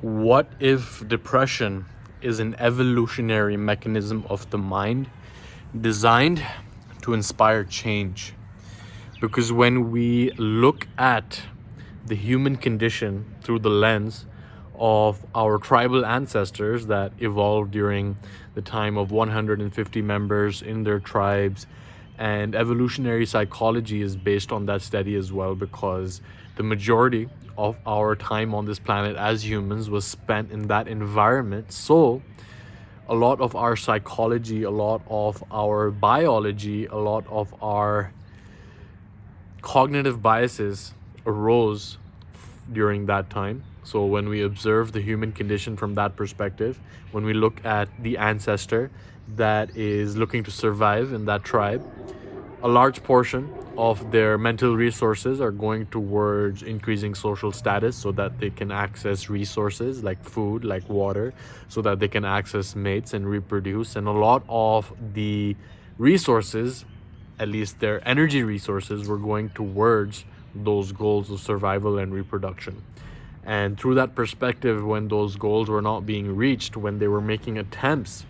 What if depression is an evolutionary mechanism of the mind designed to inspire change? Because when we look at the human condition through the lens of our tribal ancestors that evolved during the time of 150 members in their tribes, and evolutionary psychology is based on that study as well, because the majority of our time on this planet as humans was spent in that environment. So a lot of our psychology, a lot of our biology, a lot of our cognitive biases arose during that time. So when we observe the human condition from that perspective, when we look at the ancestor that is looking to survive in that tribe, a large portion of their mental resources are going towards increasing social status so that they can access resources like food, like water, so that they can access mates and reproduce. And a lot of the resources, at least their energy resources, were going towards those goals of survival and reproduction. And through that perspective, when those goals were not being reached, when they were making attempts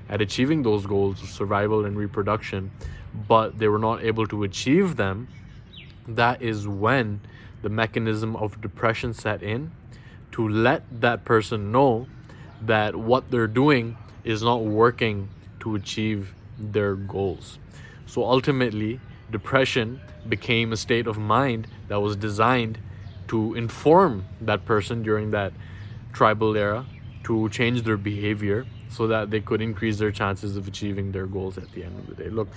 at achieving those goals of survival and reproduction, but they were not able to achieve them, that is when the mechanism of depression set in, to let that person know that what they're doing is not working to achieve their goals. So ultimately, depression became a state of mind that was designed to inform that person during that tribal era to change their behavior so that they could increase their chances of achieving their goals at the end of the day. Look,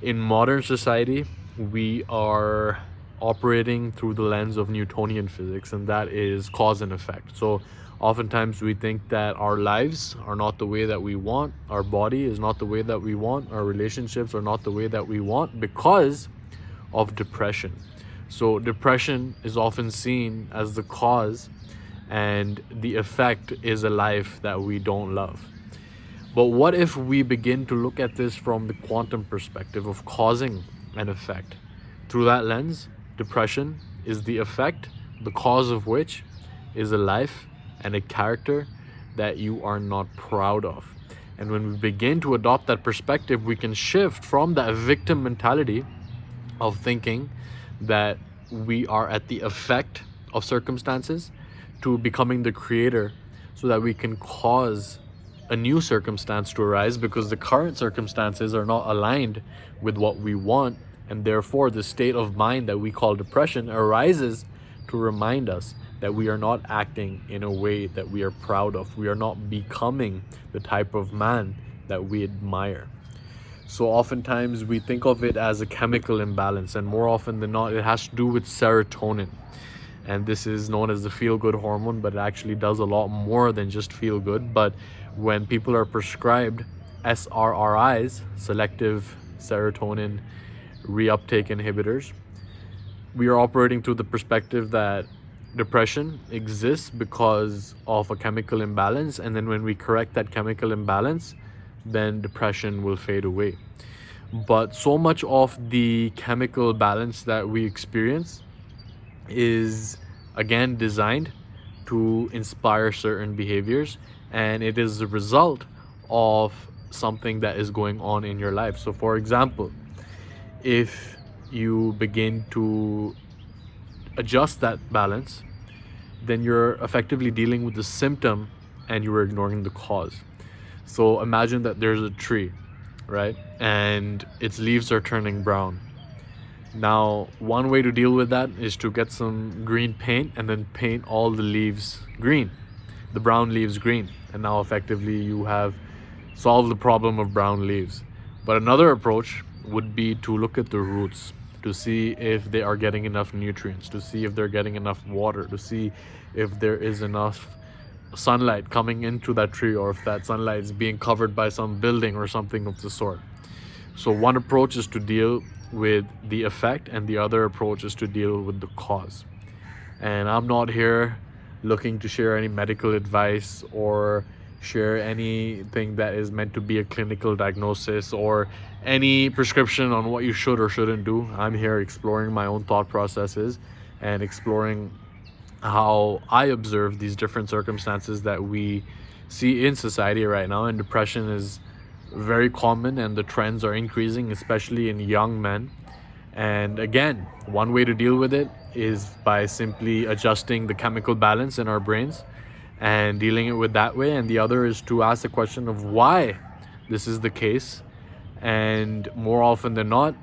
in modern society, we are operating through the lens of Newtonian physics, and that is cause and effect. So oftentimes we think that our lives are not the way that we want, our body is not the way that we want, our relationships are not the way that we want because of depression. So depression is often seen as the cause, and the effect is a life that we don't love. But what if we begin to look at this from the quantum perspective of causing an effect? Through that lens, depression is the effect, the cause of which is a life and a character that you are not proud of. And when we begin to adopt that perspective, we can shift from that victim mentality of thinking that we are at the effect of circumstances to becoming the creator, so that we can cause a new circumstance to arise, because the current circumstances are not aligned with what we want, and therefore the state of mind that we call depression arises to remind us that we are not acting in a way that we are proud of. We are not becoming the type of man that we admire. So oftentimes we think of it as a chemical imbalance, and more often than not, it has to do with serotonin. And this is known as the feel-good hormone, but it actually does a lot more than just feel good. But when people are prescribed SRRIs, selective serotonin reuptake inhibitors, we are operating through the perspective that depression exists because of a chemical imbalance, and then when we correct that chemical imbalance, then depression will fade away. But so much of the chemical balance that we experience is again designed to inspire certain behaviors, and it is the result of something that is going on in your life. So for example, if you begin to adjust that balance, then you're effectively dealing with the symptom and you're ignoring the cause. So imagine that there's a tree, right? And its leaves are turning brown. Now, one way to deal with that is to get some green paint and then paint all the leaves green, the brown leaves green. And now effectively you have solved the problem of brown leaves. But another approach would be to look at the roots, to see if they are getting enough nutrients, to see if they're getting enough water, to see if there is enough sunlight coming into that tree, or if that sunlight is being covered by some building or something of the sort. So one approach is to deal with the effect, and the other approach is to deal with the cause. And I'm not here looking to share any medical advice or share anything that is meant to be a clinical diagnosis or any prescription on what you should or shouldn't do. I'm here exploring my own thought processes and exploring how I observe these different circumstances that we see in society right now, and depression is very common and the trends are increasing, especially in young men. And again, one way to deal with it is by simply adjusting the chemical balance in our brains and dealing it with that way. And the other is to ask the question of why this is the case. And more often than not,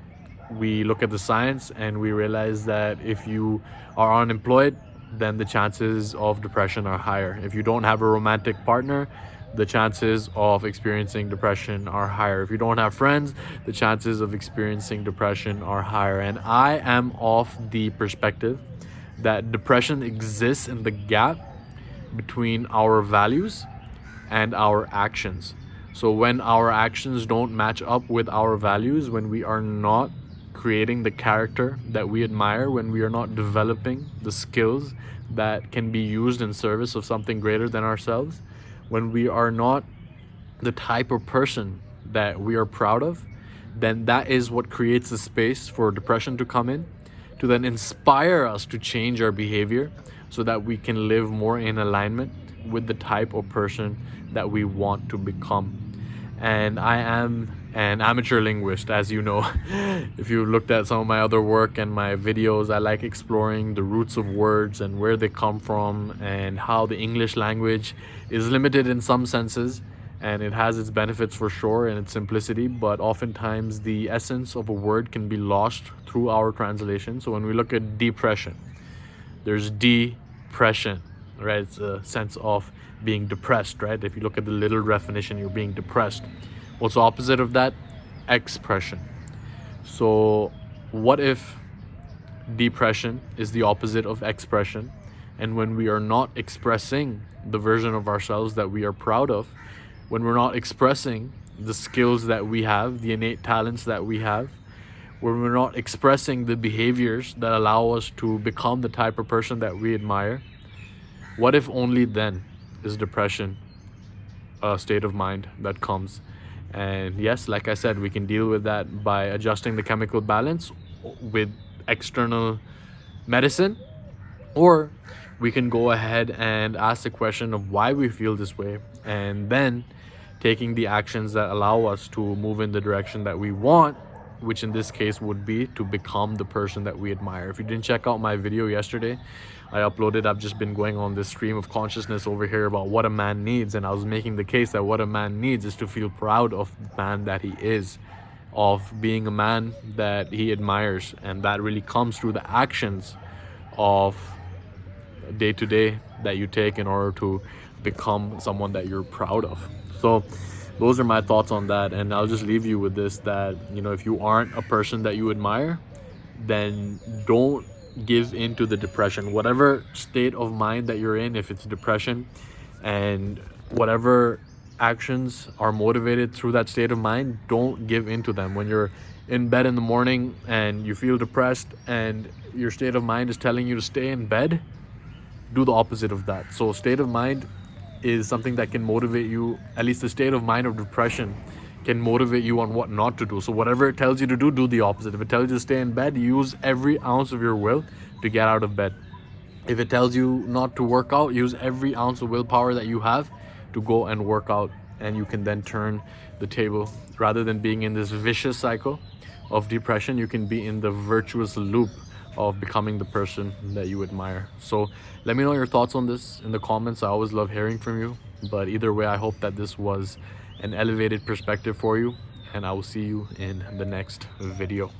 we look at the science and we realize that if you are unemployed, then the chances of depression are higher. If you don't have a romantic partner, the chances of experiencing depression are higher. If you don't have friends, the chances of experiencing depression are higher. And I am of the perspective that depression exists in the gap between our values and our actions. So when our actions don't match up with our values, when we are not creating the character that we admire, when we are not developing the skills that can be used in service of something greater than ourselves, when we are not the type of person that we are proud of, then that is what creates the space for depression to come in, to then inspire us to change our behavior so that we can live more in alignment with the type of person that we want to become. And I am an amateur linguist, as you know. If you looked at some of my other work and my videos, I like exploring the roots of words and where they come from and how the English language is limited in some senses, and it has its benefits for sure in its simplicity, but oftentimes the essence of a word can be lost through our translation. So when we look at depression, there's depression, right? It's a sense of being depressed, right? If you look at the literal definition, you're being depressed. What's the opposite of that? Expression. So what if depression is the opposite of expression? And when we are not expressing the version of ourselves that we are proud of, when we're not expressing the skills that we have, the innate talents that we have, when we're not expressing the behaviors that allow us to become the type of person that we admire, what if only then is depression a state of mind that comes? And yes, like I said, we can deal with that by adjusting the chemical balance with external medicine, or we can go ahead and ask the question of why we feel this way, and then taking the actions that allow us to move in the direction that we want, which in this case would be to become the person that we admire. If you didn't check out my video yesterday, I uploaded, I've just been going on this stream of consciousness over here about what a man needs, and I was making the case that what a man needs is to feel proud of the man that he is, of being a man that he admires, and that really comes through the actions of day to day that you take in order to become someone that you're proud of. So those are my thoughts on that, and I'll just leave you with this, that if you aren't a person that you admire, then don't give into the depression. Whatever state of mind that you're in, if it's depression, and whatever actions are motivated through that state of mind, don't give into them. When you're in bed in the morning and you feel depressed and your state of mind is telling you to stay in bed, do the opposite of that. So state of mind is something that can motivate you. At least the state of mind of depression can motivate you on what not to do. So whatever it tells you to do the opposite. If it tells you to stay in bed, use every ounce of your will to get out of bed. If it tells you not to work out, use every ounce of willpower that you have to go and work out, and you can then turn the table. Rather than being in this vicious cycle of depression, you can be in the virtuous loop of becoming the person that you admire. So let me know your thoughts on this in the comments. I always love hearing from you, but either way, I hope that this was an elevated perspective for you, and I will see you in the next video.